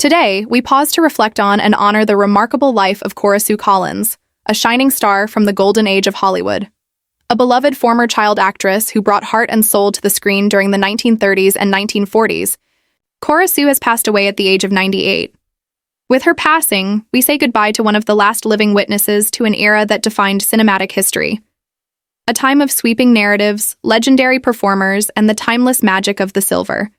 Today, we pause to reflect on and honor the remarkable life of Cora Sue Collins, a shining star from the golden age of Hollywood. A beloved former child actress who brought heart and soul to the screen during the 1930s and 1940s, Cora Sue has passed away at the age of 98. With her passing, we say goodbye to one of the last living witnesses to an era that defined cinematic history. A time of sweeping narratives, legendary performers, and the timeless magic of the silver.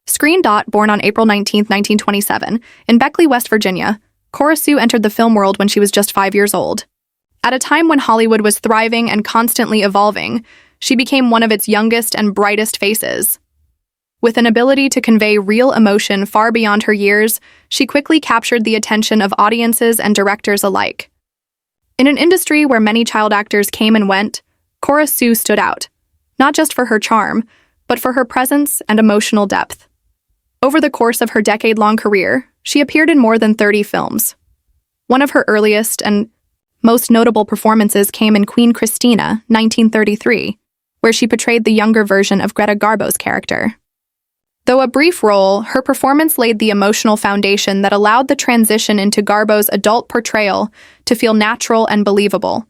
Screen. Born on April 19, 1927, in Beckley, West Virginia, Cora Sue entered the film world when she was just 5 years old. At a time when Hollywood was thriving and constantly evolving, she became one of its youngest and brightest faces. With an ability to convey real emotion far beyond her years, she quickly captured the attention of audiences and directors alike. In an industry where many child actors came and went, Cora Sue stood out, not just for her charm, but for her presence and emotional depth. Over the course of her decade-long career, she appeared in more than 30 films. One of her earliest and most notable performances came in Queen Christina, 1933, where she portrayed the younger version of Greta Garbo's character. Though a brief role, her performance laid the emotional foundation that allowed the transition into Garbo's adult portrayal to feel natural and believable.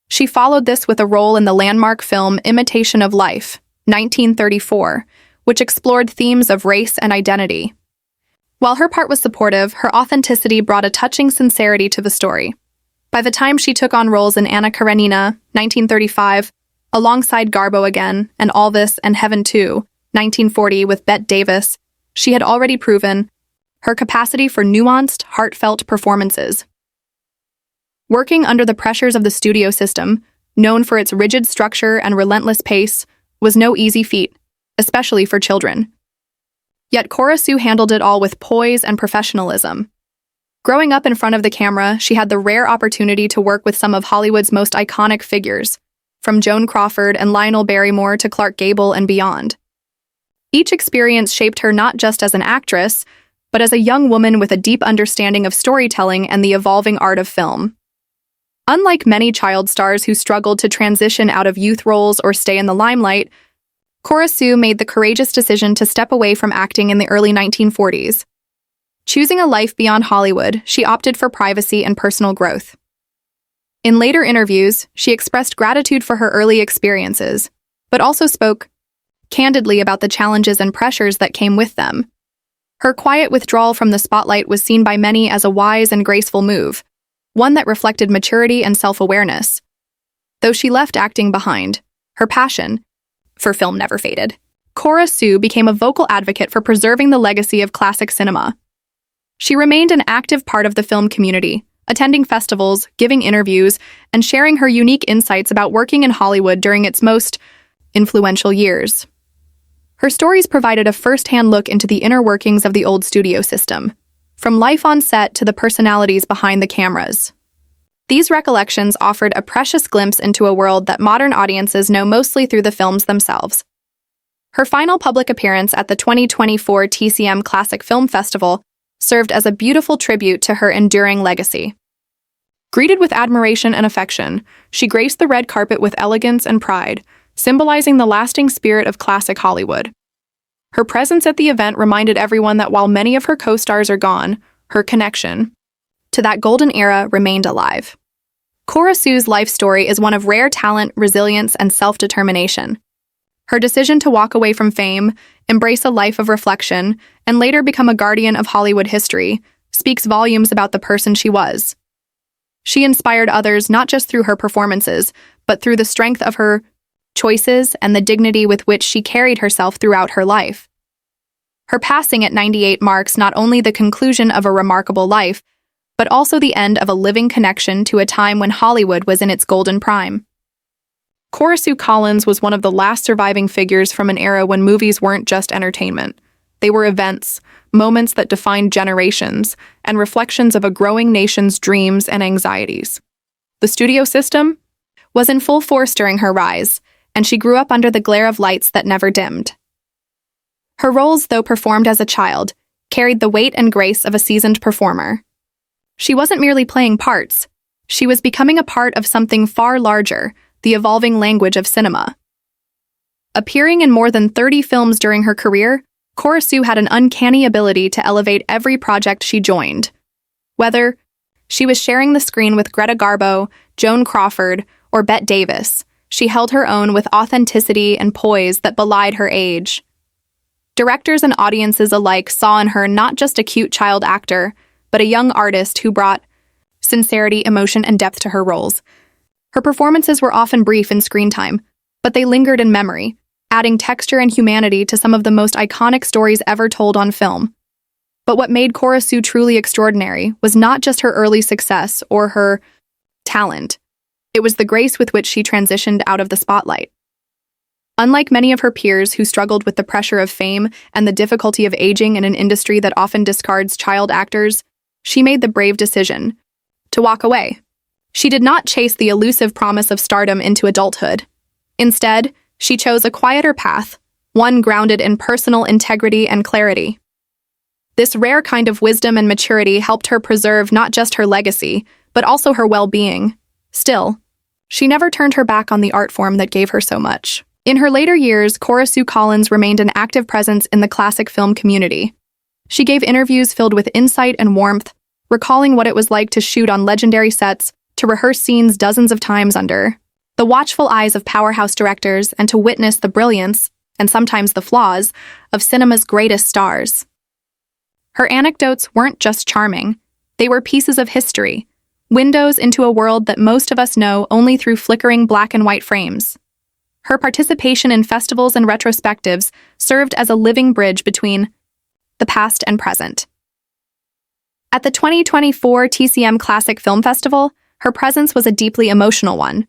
She followed this with a role in the landmark film Imitation of Life, 1934, which explored themes of race and identity. While her part was supportive, her authenticity brought a touching sincerity to the story. By the time she took on roles in Karenina, 1935, alongside Garbo again, and All This and Heaven Too, 1940 with Bette Davis, she had already proven her capacity for nuanced, heartfelt performances. Working under the pressures of the studio system, known for its rigid structure and relentless pace, was no easy feat, especially for children. Yet Cora Sue handled it all with poise and professionalism. Growing up in front of the camera, she had the rare opportunity to work with some of Hollywood's most iconic figures, from Joan Crawford and Lionel Barrymore to Clark Gable and beyond. Each experience shaped her not just as an actress, but as a young woman with a deep understanding of storytelling and the evolving art of film. Unlike many child stars who struggled to transition out of youth roles or stay in the limelight, Cora Sue made the courageous decision to step away from acting in the early 1940s. Choosing a life beyond Hollywood, she opted for privacy and personal growth. In later interviews, she expressed gratitude for her early experiences, but also spoke candidly about the challenges and pressures that came with them. Her quiet withdrawal from the spotlight was seen by many as a wise and graceful move, one that reflected maturity and self-awareness. Though she left acting behind, her passion for film never faded. Cora Sue became a vocal advocate for preserving the legacy of classic cinema. She remained an active part of the film community, attending festivals, giving interviews, and sharing her unique insights about working in Hollywood during its most influential years. Her stories provided a first-hand look into the inner workings of the old studio system, from life on set to the personalities behind the cameras. These recollections offered a precious glimpse into a world that modern audiences know mostly through the films themselves. Her final public appearance at the 2024 TCM Classic Film Festival served as a beautiful tribute to her enduring legacy. Greeted with admiration and affection, she graced the red carpet with elegance and pride, symbolizing the lasting spirit of classic Hollywood. Her presence at the event reminded everyone that while many of her co-stars are gone, her connection to that golden era remained alive. Cora Sue's life story is one of rare talent, resilience, and self-determination. Her decision to walk away from fame, embrace a life of reflection, and later become a guardian of Hollywood history speaks volumes about the person she was. She inspired others not just through her performances, but through the strength of her choices and the dignity with which she carried herself throughout her life. Her passing at 98 marks not only the conclusion of a remarkable life, but also the end of a living connection to a time when Hollywood was in its golden prime. Cora Sue Collins was one of the last surviving figures from an era when movies weren't just entertainment. They were events, moments that defined generations, and reflections of a growing nation's dreams and anxieties. The studio system was in full force during her rise, and she grew up under the glare of lights that never dimmed. Her roles, though performed as a child, carried the weight and grace of a seasoned performer. She wasn't merely playing parts. She was becoming a part of something far larger, the evolving language of cinema. Appearing in more than 30 films during her career, Cora Sue had an uncanny ability to elevate every project she joined. Whether she was sharing the screen with Greta Garbo, Joan Crawford, or Bette Davis, she held her own with authenticity and poise that belied her age. Directors and audiences alike saw in her not just a cute child actor, but a young artist who brought sincerity, emotion, and depth to her roles. Her performances were often brief in screen time, but they lingered in memory, adding texture and humanity to some of the most iconic stories ever told on film. But what made Cora Sue truly extraordinary was not just her early success or her talent. It was the grace with which she transitioned out of the spotlight. Unlike many of her peers who struggled with the pressure of fame and the difficulty of aging in an industry that often discards child actors, she made the brave decision to walk away. She did not chase the elusive promise of stardom into adulthood. Instead, she chose a quieter path, one grounded in personal integrity and clarity. This rare kind of wisdom and maturity helped her preserve not just her legacy, but also her well-being. Still, she never turned her back on the art form that gave her so much. In her later years, Cora Sue Collins remained an active presence in the classic film community. She gave interviews filled with insight and warmth, recalling what it was like to shoot on legendary sets, to rehearse scenes dozens of times under the watchful eyes of powerhouse directors, and to witness the brilliance, and sometimes the flaws, of cinema's greatest stars. Her anecdotes weren't just charming, they were pieces of history, windows into a world that most of us know only through flickering black and white frames. Her participation in festivals and retrospectives served as a living bridge between the past and present. At the 2024 TCM Classic Film Festival, her presence was a deeply emotional one.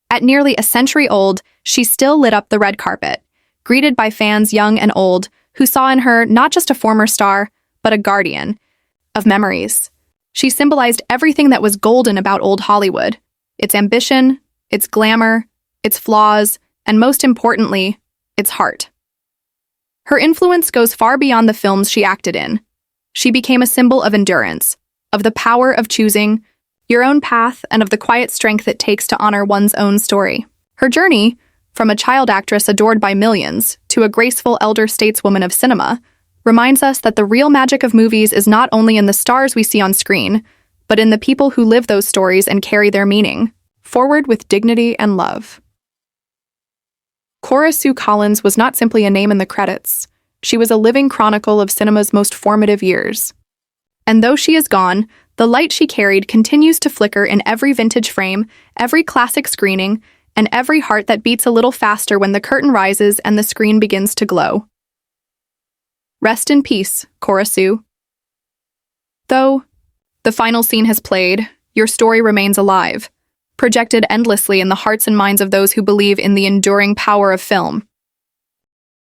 At nearly a century old, she still lit up the red carpet, greeted by fans young and old who saw in her not just a former star, but a guardian of memories. She symbolized everything that was golden about old Hollywood: its ambition, its glamour, its flaws, and most importantly, its heart. Her influence goes far beyond the films she acted in. She became a symbol of endurance, of the power of choosing your own path, and of the quiet strength it takes to honor one's own story. Her journey, from a child actress adored by millions to a graceful elder stateswoman of cinema, reminds us that the real magic of movies is not only in the stars we see on screen, but in the people who live those stories and carry their meaning forward with dignity and love. Cora Sue Collins was not simply a name in the credits. She was a living chronicle of cinema's most formative years. And though she is gone, the light she carried continues to flicker in every vintage frame, every classic screening, and every heart that beats a little faster when the curtain rises and the screen begins to glow. Rest in peace, Cora Sue. Though the final scene has played, your story remains alive, projected endlessly in the hearts and minds of those who believe in the enduring power of film.